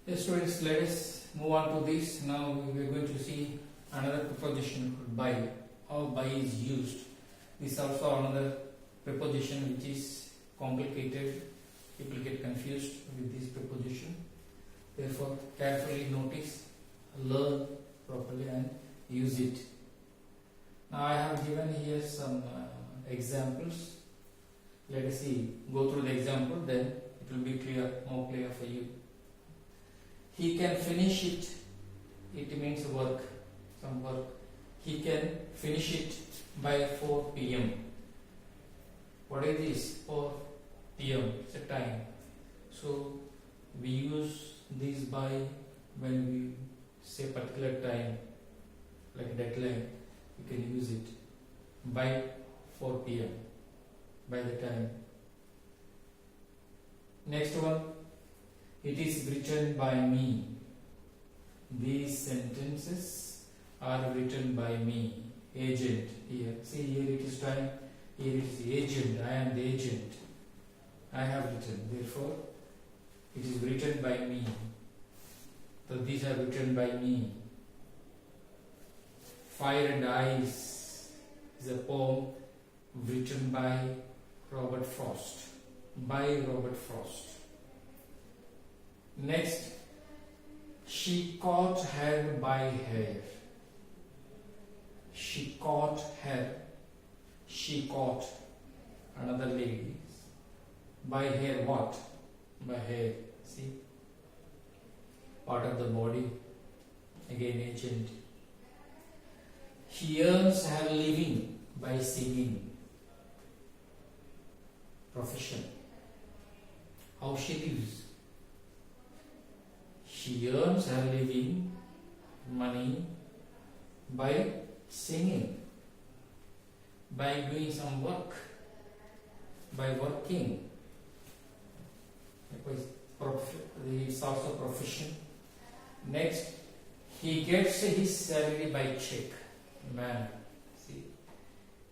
Yes, students, let us move on to this. Now we are going to see another preposition called by. How by is used. This is also another preposition which is complicated. People get confused with this preposition. Therefore, carefully notice, learn properly and use it. Now I have given here some examples. Let us see. Go through the example, then it will be clear, more clear for you. He can finish it. It means work, some work. He can finish it by 4 p.m. What is this? 4 p.m. It's a time. So we use this by when we say particular time, like deadline. You can use it by 4 p.m. by the time. Next one. It is written by me. These sentences are written by me. Agent here. See, here it is time. Here it is agent. I am the agent. I have written. Therefore, it is written by me. So these are written by me. Fire and Ice is a poem written by Robert Frost. By Robert Frost. Next, she caught her by hair. She caught her. She caught another lady by hair. What? By hair. See? Part of the body. Again, agent. He earns her living by singing. Profession. How she lives. She earns her living, money, by singing, by doing some work, by working. It's also profession. Next, he gets his salary by check. Man, see,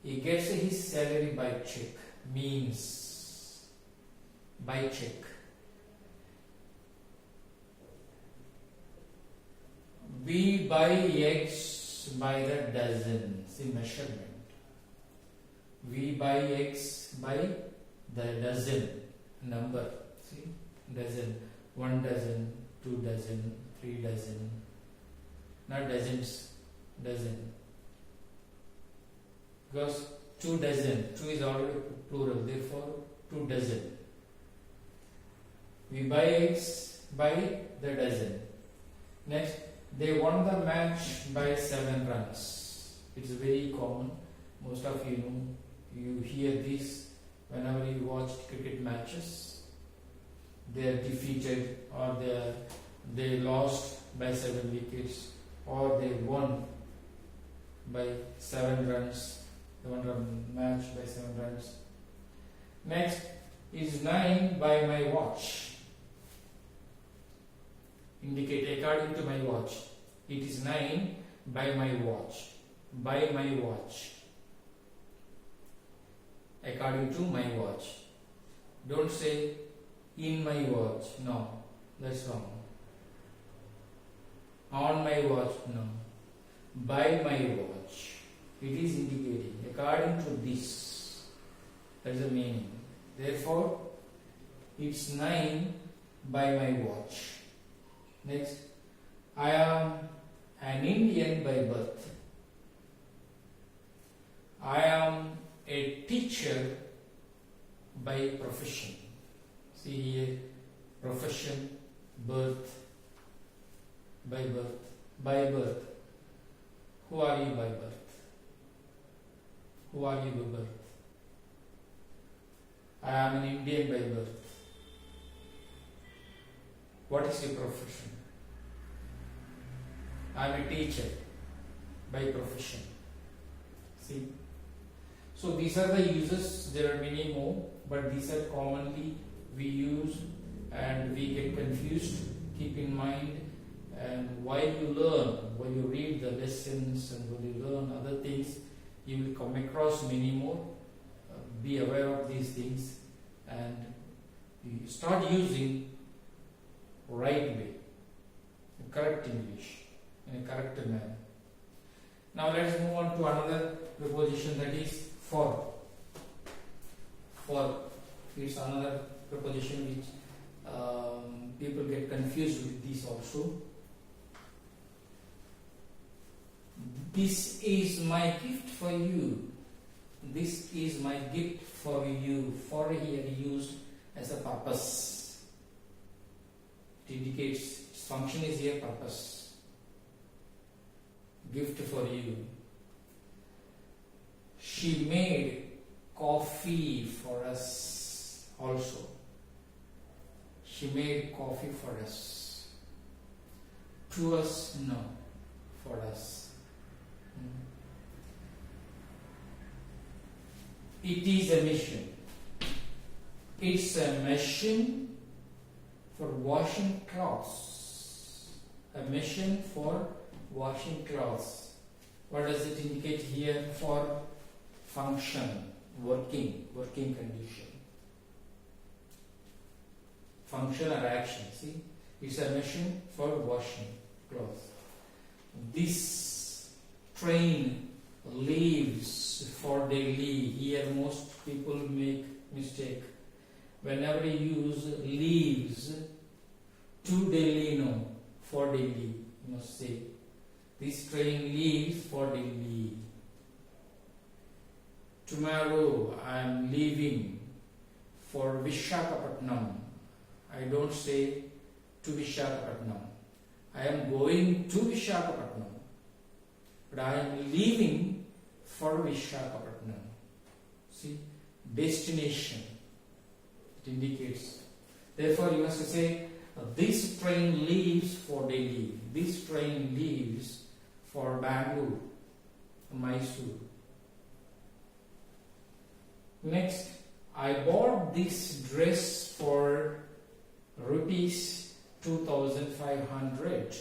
he gets his salary by check. Means by check. We buy eggs by the dozen. See, measurement. We buy eggs by the dozen. Number. See, dozen. 1 dozen, 2 dozen, 3 dozen. Not dozens. Dozen. Because 2 dozen. 2 is already plural. Therefore, 2 dozen. We buy eggs by the dozen. Next. They won the match by 7 runs. It's very common. Most of you know, you hear this whenever you watch cricket matches. They are defeated or they lost by 7 wickets or they won by 7 runs. They won a match by 7 runs. Next is 9 by my watch. Indicate according to my watch. It is 9 by my watch. By my watch. According to my watch. Don't say in my watch. No, that's wrong. On my watch. No. By my watch. It is indicating according to this. That is the meaning. Therefore, it's 9 by my watch. Next, I am an Indian by birth. I am a teacher by profession. See here, profession, birth, by birth. By birth. Who are you by birth? Who are you by birth? I am an Indian by birth. What is your profession? I am a teacher by profession. See? So these are the uses. There are many more, but these are commonly we use and we get confused. Keep in mind, and while you learn, while you read the lessons and when you learn other things, you will come across many more. Be aware of these things and you start using right way. correct English, in a correct manner. Now let's move on to another preposition, that is for. For is another preposition which people get confused with this also. This is my gift for you. This is my gift for you. For here used as a purpose. It indicates its function is here purpose. Gift for you. She made coffee for us also. She made coffee for us. To us, no. For us. It is a machine. It's a machine for washing clothes. A machine for washing clothes. What does it indicate here? For function, working condition. Function or action. See, it's a machine for washing clothes. This train leaves for Delhi. Here most people make mistake. Whenever you use leaves, to Delhi, no, for Delhi, you must say. This train leaves for Delhi. Tomorrow I am leaving for Visakhapatnam. I don't say to Visakhapatnam. I am going to Visakhapatnam. But I am leaving for Visakhapatnam. See, destination. It indicates. Therefore, you must say, this train leaves for Delhi. This train leaves for Bangalore, Mysore. Next, I bought this dress for rupees 2,500.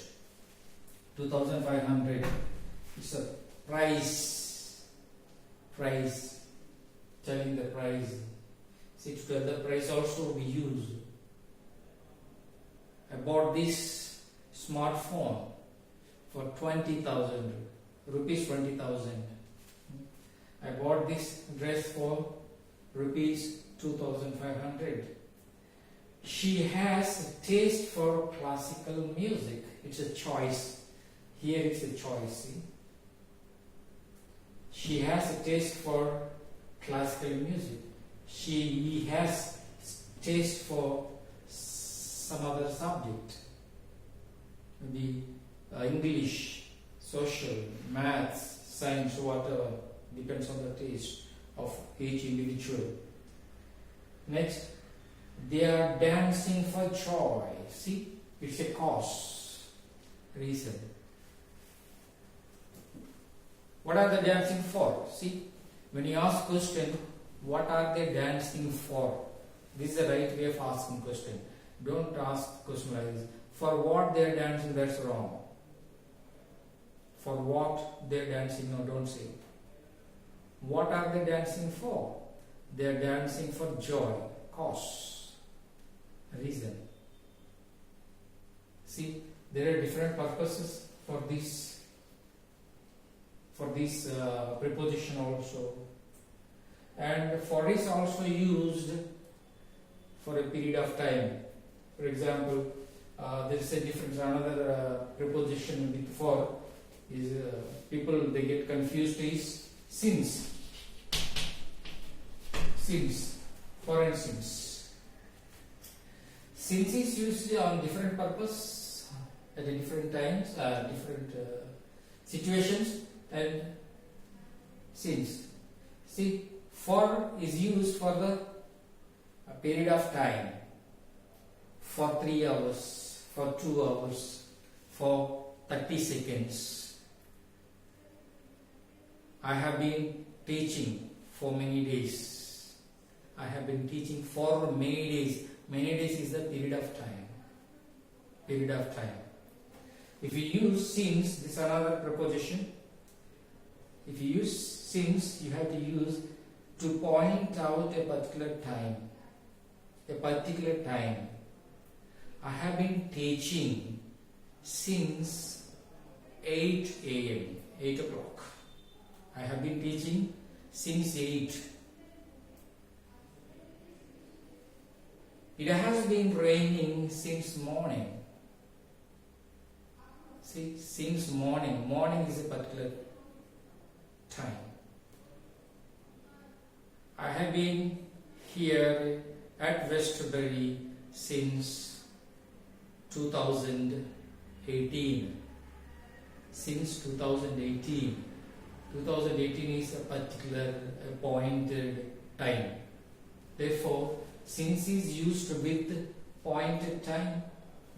2,500. It's a price. Price. Telling the price. See, to tell the price also we use. I bought this smartphone for 20,000 rupees. 20,000. I bought this dress for rupees 2,500. She has a taste for classical music. It's a choice. Here it's a choice. See? She has a taste for classical music. He has taste for some other subject. Maybe English, social, maths, science, whatever. Depends on the taste of each individual. Next, they are dancing for joy. See, it's a cause, reason. What are they dancing for? See, when you ask question, what are they dancing for? This is the right way of asking question. Don't ask question like this. For what they are dancing, that's wrong. For what they are dancing, no, don't say. What are they dancing for? They are dancing for joy, cause, reason. See, there are different purposes for this preposition also. And for is also used for a period of time. For example, there is a difference. Another preposition with for is people they get confused is since. Since, for instance, since is used on different purpose at different times, different situations, and since. See, for is used for the period of time, for 3 hours, for 2 hours, for 30 seconds. I have been teaching for many days. I have been teaching for many days. Many days is the period of time. Period of time. If you use since, this is another preposition. If you use since, you have to use to point out a particular time. A particular time. I have been teaching since 8 a.m. 8 o'clock. I have been teaching since 8. It has been raining since morning. See, since morning. Morning is a particular time. I have been here at Westbury since 2018. Since 2018. 2018 is a particular appointed time. Therefore, since is used with pointed time,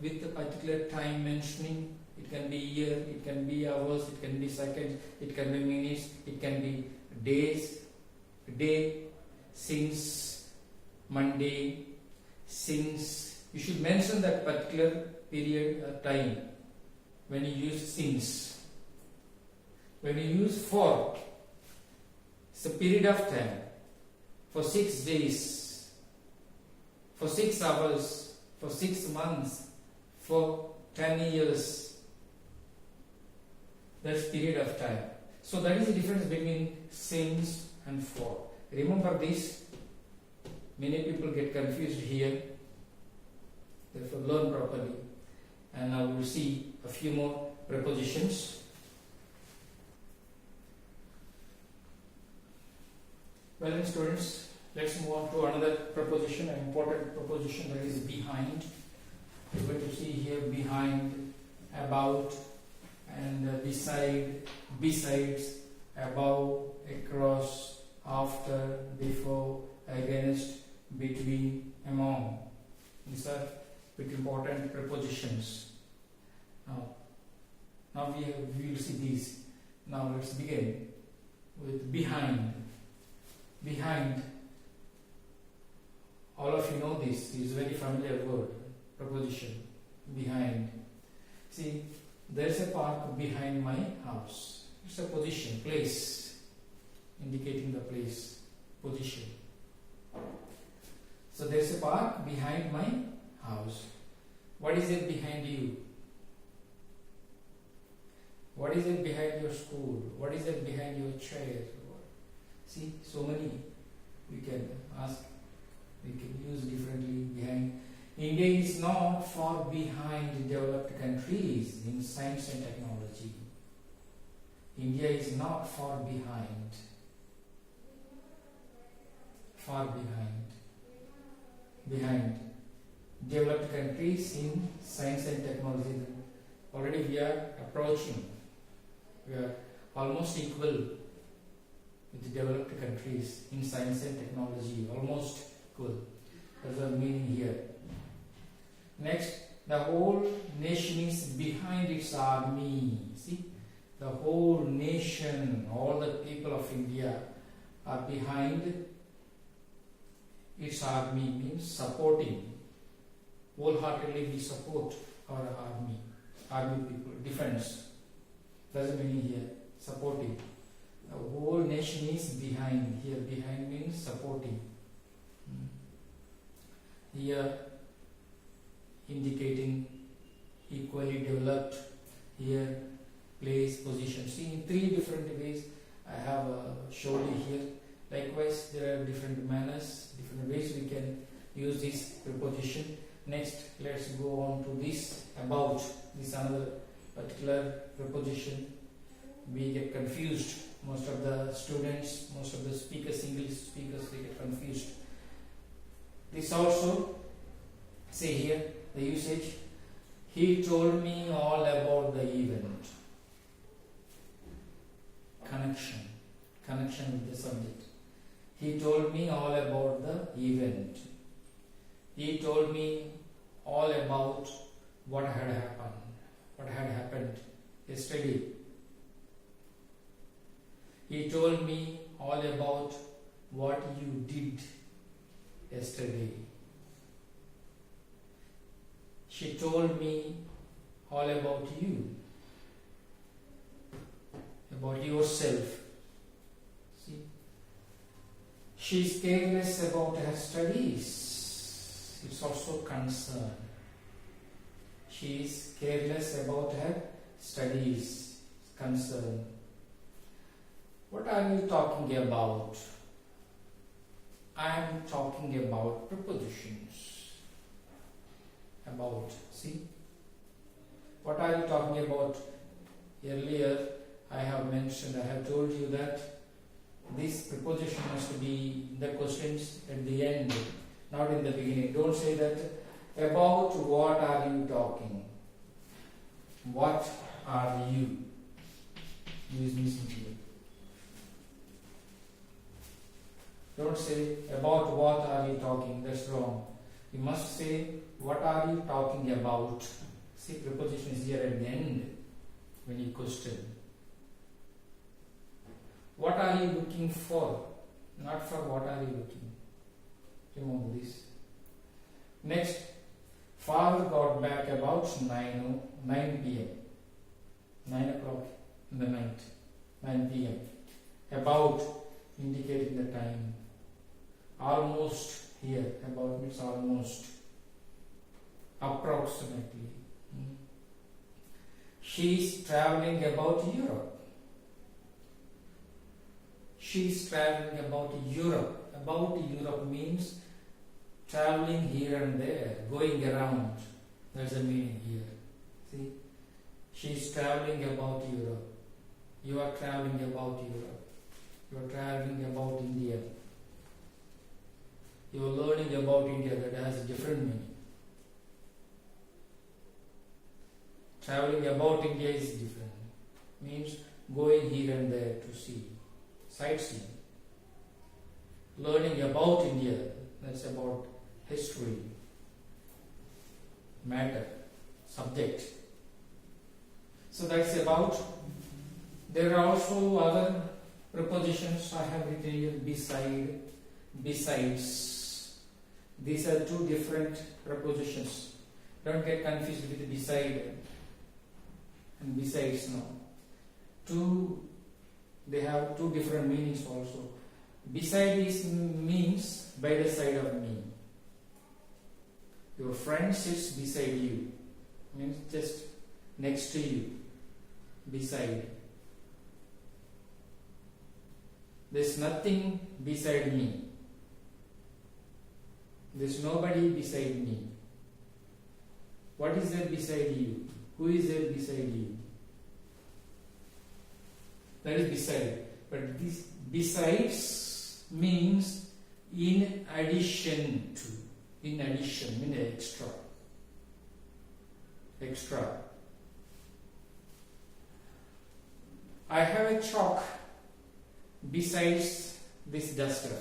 with a particular time mentioning. It can be year, it can be hours, it can be seconds, it can be minutes, it can be days, day, since, Monday, since. You should mention that particular period or time when you use since. When you use for, it's a period of time. For 6 days, for 6 hours, for 6 months, for 10 years. That's period of time. So that is the difference between since and for. Remember this. Many people get confused here. Therefore, learn properly. And now we will see a few more prepositions. Well then, students, let's move on to another preposition, an important preposition, that is behind. We're going to see here behind, about, and beside, besides, above, across, after, before, against, between, among. These are pretty important prepositions. Now we will see these. Now let's begin with behind. Behind. All of you know this. This is a very familiar word. Preposition. Behind. See, there is a park behind my house. It's a position, place, indicating the place, position. So there is a park behind my house. What is it behind you? What is it behind your school? What is it behind your chair? See, so many we can ask, we can use differently. Behind. India is not far behind developed countries in science and technology. India is not far behind. Far behind. Behind developed countries in science and technology. Already we are approaching. We are almost equal with the developed countries in science and technology. Almost equal. That's the meaning here. Next, the whole nation is behind its army. See, the whole nation, all the people of India are behind its army, means supporting. Wholeheartedly we support our army people, defense. That's the meaning here, supporting. The whole nation is behind. Here behind means supporting. Here indicating equally developed. Here place, position. See, in 3 different ways I have showed you here. Likewise, there are different manners, different ways we can use this preposition. Next, let's go on to this about. This another particular preposition. We get confused. Most of the students, most of the speakers, English speakers, they get confused. This also, say here, the usage. He told me all about the event. Connection with the subject. He told me all about the event. He told me all about what had happened yesterday. He told me all about what you did yesterday. She told me all about you, about yourself. See, she is careless about her studies. It's also concern. She is careless about her studies. Concern. What are you talking about? I am talking about prepositions. About. See? What are you talking about? Earlier I have told you that this preposition must be in the questions at the end, not in the beginning. Don't say that about what are you talking. What are you? You is missing here. Don't say about what are you talking. That's wrong. You must say what are you talking about. See, preposition is here at the end when you question. What are you looking for? Not for what are you looking. Remember this. Next, father got back about 9 p.m. 9 o'clock in the night. 9 p.m. About indicating the time. Almost here. About means almost. Approximately. She is traveling about Europe. She is traveling about Europe. About Europe means traveling here and there, going around. There's a meaning here. See? She is traveling about Europe. You are traveling about Europe. You are traveling about India. You are learning about India. That has a different meaning. Traveling about India is different. Means going here and there to see. Sightseeing. Learning about India. That's about history. Matter. Subject. So that's about. There are also other prepositions I have written here. Beside. Besides. These are two different prepositions. Don't get confused with beside and besides now. They have two different meanings also. Beside means by the side of me. Your friend sits beside you. Means just next to you. Beside. There's nothing beside me. There's nobody beside me. What is there beside you? Who is there beside you? That is beside. But this besides means in addition to. In addition means extra. Extra. I have a chalk besides this duster.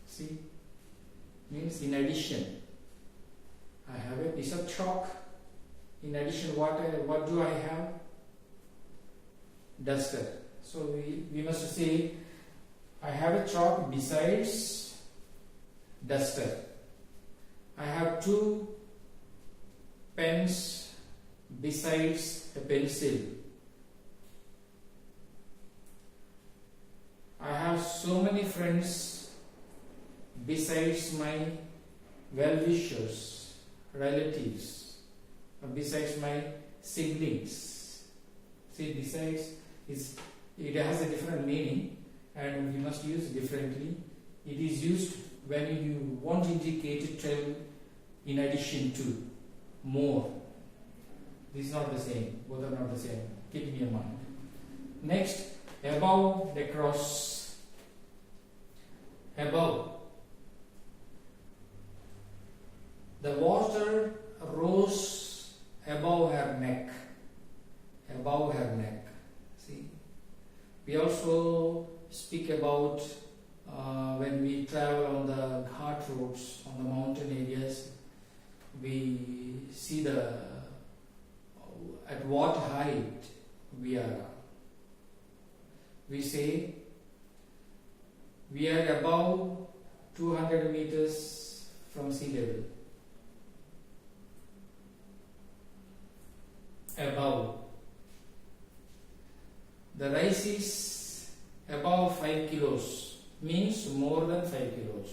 See? Means in addition. I have a piece of chalk. In addition, what do I have? Duster. So we must say, I have a chalk besides duster. I have 2 pens besides a pencil. I have so many friends besides my well-wishers, relatives, or besides my siblings. See, besides it has a different meaning and we must use it differently. It is used when you want to indicate to tell in addition to, more. This is not the same. Both are not the same. Keep in your mind. Next, above the cross. Above. The water rose above her neck. Above her neck. See? We also speak about when we travel on the Ghat roads, on the mountain areas, we see at what height we are. We say we are above 200 meters from sea level. Above. The rice is above 5 kilos, means more than 5 kilos.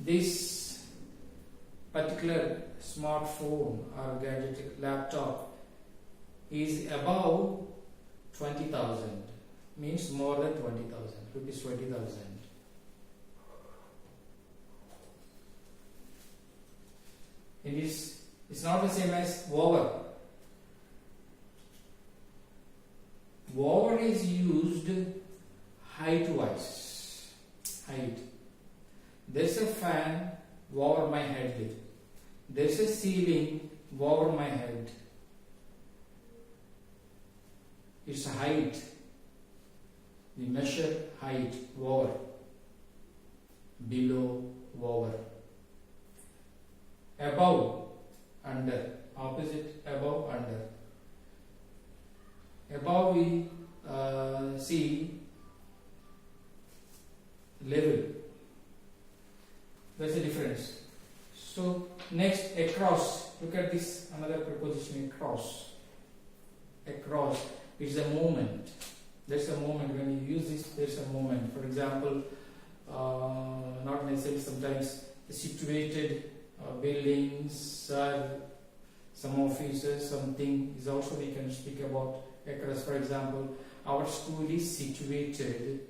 this particular smartphone or gadget laptop is above 20,000, means more than 20,000, rupees 20,000. It's not the same as over. Over is used height-wise. Height. There's a fan over my head. There's a ceiling over my head. It's height. We measure height, over, below, over. Above, under, opposite, above, under. Above we see level. There's a difference. So next, across. Look at this, another preposition, across. Across is a movement. There's a movement. When you use this, there's a movement. For example, not necessarily, sometimes situated buildings or some offices, something is also we can speak about across. For example, our school is situated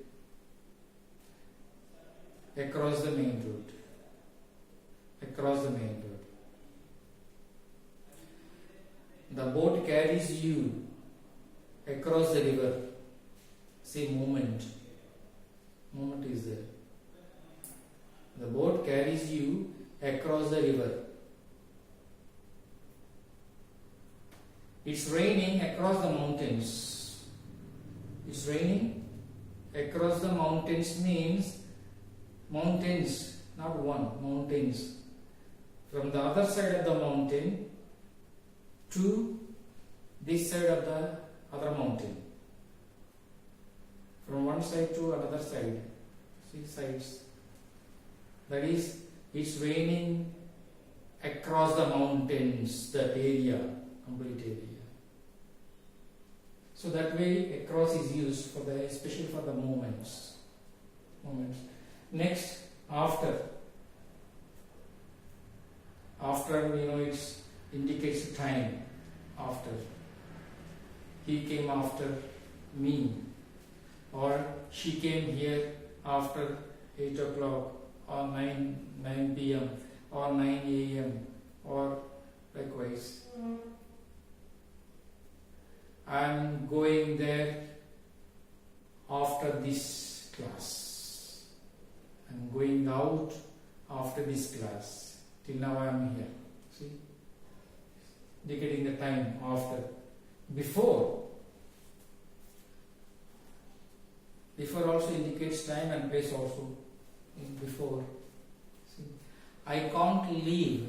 across the main road. Across the main road. The boat carries you across the river. Say movement. Movement is there. The boat carries you across the river. It's raining across the mountains. It's raining across the mountains means mountains, not one, mountains. From the other side of the mountain to this side of the other mountain. From one side to another side. See sides. That is, it's raining across the mountains, that area, complete area. So that way across is used for the, especially for the movements. Next, after. After, it indicates time. After. He came after me. Or she came here after 8 o'clock or 9 p.m. or 9 a.m. or likewise. I'm going there after this class. I'm going out after this class. Till now I am here. See? Indicating the time after. Before. Before also indicates time and place also. Before. See? I can't leave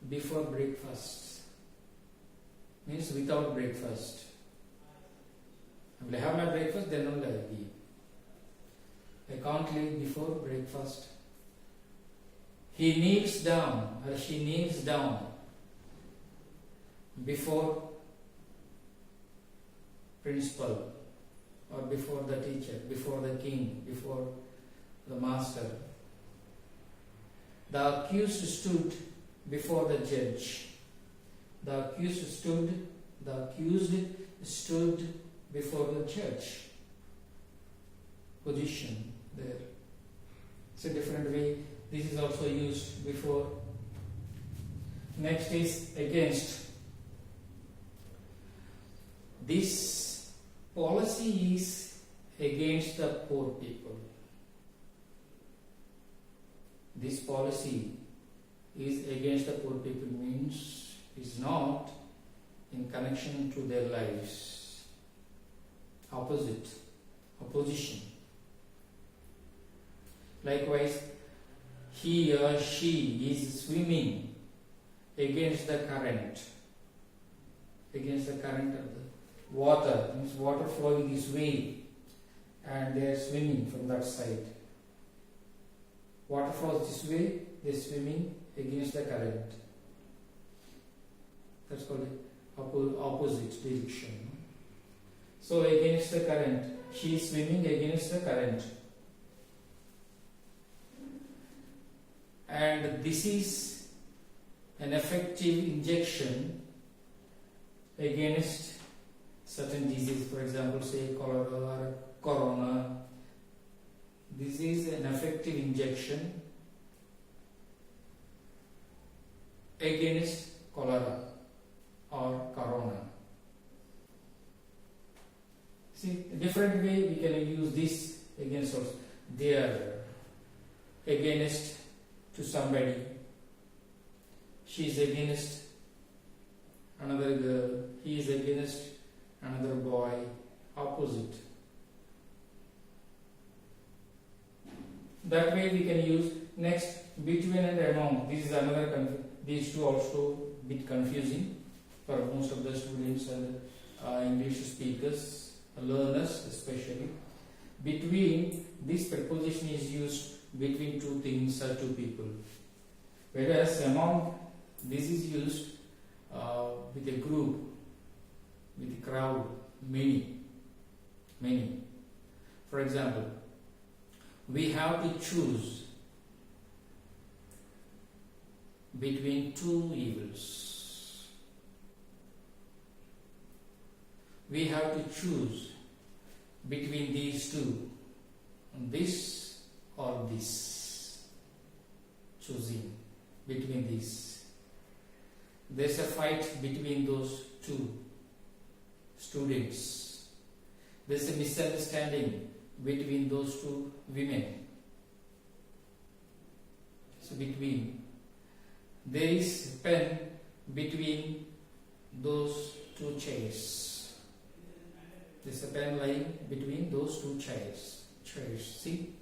before breakfast. Means without breakfast. I will have my breakfast, then only I will leave. I can't leave before breakfast. He kneels down or she kneels down before principal or before the teacher, before the king, before the master. The accused stood before the judge. The accused stood before the judge. Position there. It's a different way. This is also used before. Next is against. This policy is against the poor people. This policy is against the poor people means is not in connection to their lives. Opposite. Opposition. Likewise, he or she is swimming against the current. Against the current of the water. Means water flowing this way and they are swimming from that side. Water flows this way, they are swimming against the current. That's called opposite direction. So against the current. She is swimming against the current. and this is an effective injection against certain disease, for example, say cholera or corona. This is an effective injection against cholera or corona. See, different way we can use this against also. They are against to somebody. She is against another girl. He is against another boy. Opposite. That way we can use. Next, between and among. This is another. These two also bit confusing for most of the students and English speakers, learners especially. Between, this preposition is used between two things or two people, whereas among, this is used with a group, with a crowd, many. For example, we have to choose between two evils. We have to choose between these two, this or this. Choosing between these. There's a fight between those two students. There's a misunderstanding between those two women. So between. There is a pen between those two chairs. There's a pen lying between those two chairs. See?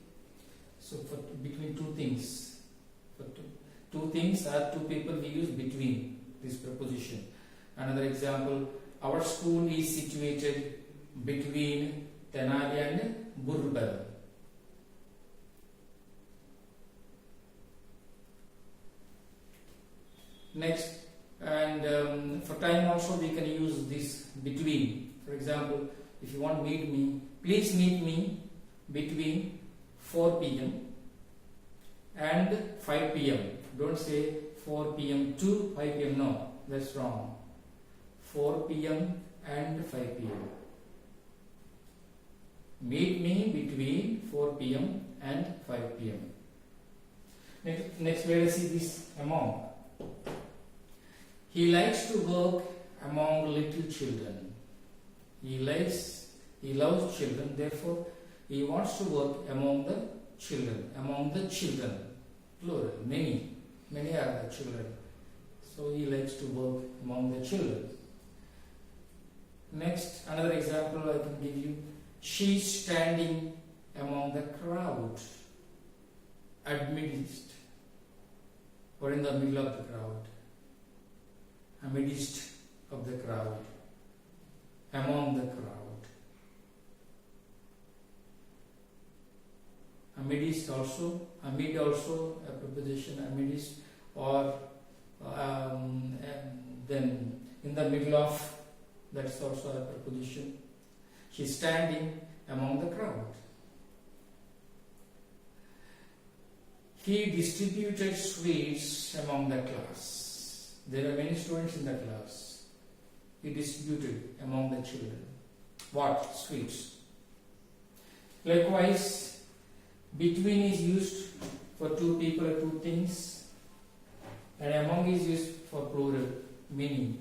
So for between two things. For two things or two people we use between this preposition. Another example, our school is situated between Tenali and Burbal. Next, and for time also we can use this between. For example, if you want to meet me, please meet me between 4 p.m. and 5 p.m. Don't say 4 p.m. to 5 p.m. No, that's wrong. 4 p.m. and 5 p.m. Meet me between 4 p.m. and 5 p.m. Next, let us see this among. He likes to work among little children. He loves children, therefore he wants to work among the children. Among the children, plural, many are the children. So he likes to work among the children. Next, another example I can give you. She is standing among the crowd, amidst, or in the middle of the crowd. Amidst of the crowd, among the crowd. Amidst also, amid also a preposition, amidst, or then in the middle of, that's also a preposition. She is standing among the crowd. He distributed sweets among the class. There are many students in the class. He distributed among the children. What? Sweets. Likewise, between is used for two people or two things, and among is used for plural, many.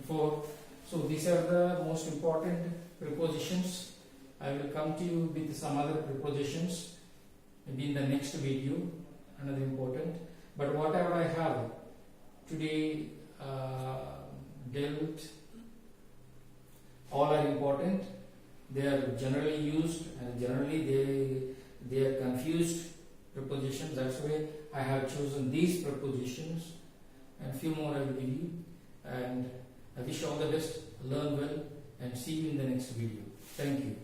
So these are the most important prepositions. I will come to you with some other prepositions maybe in the next video, another important. But whatever I have today dealt, all are important. They are generally used and generally they are confused prepositions. That's why I have chosen these prepositions, and few more I will give you. And I wish you all the best, learn well, and see you in the next video. Thank you.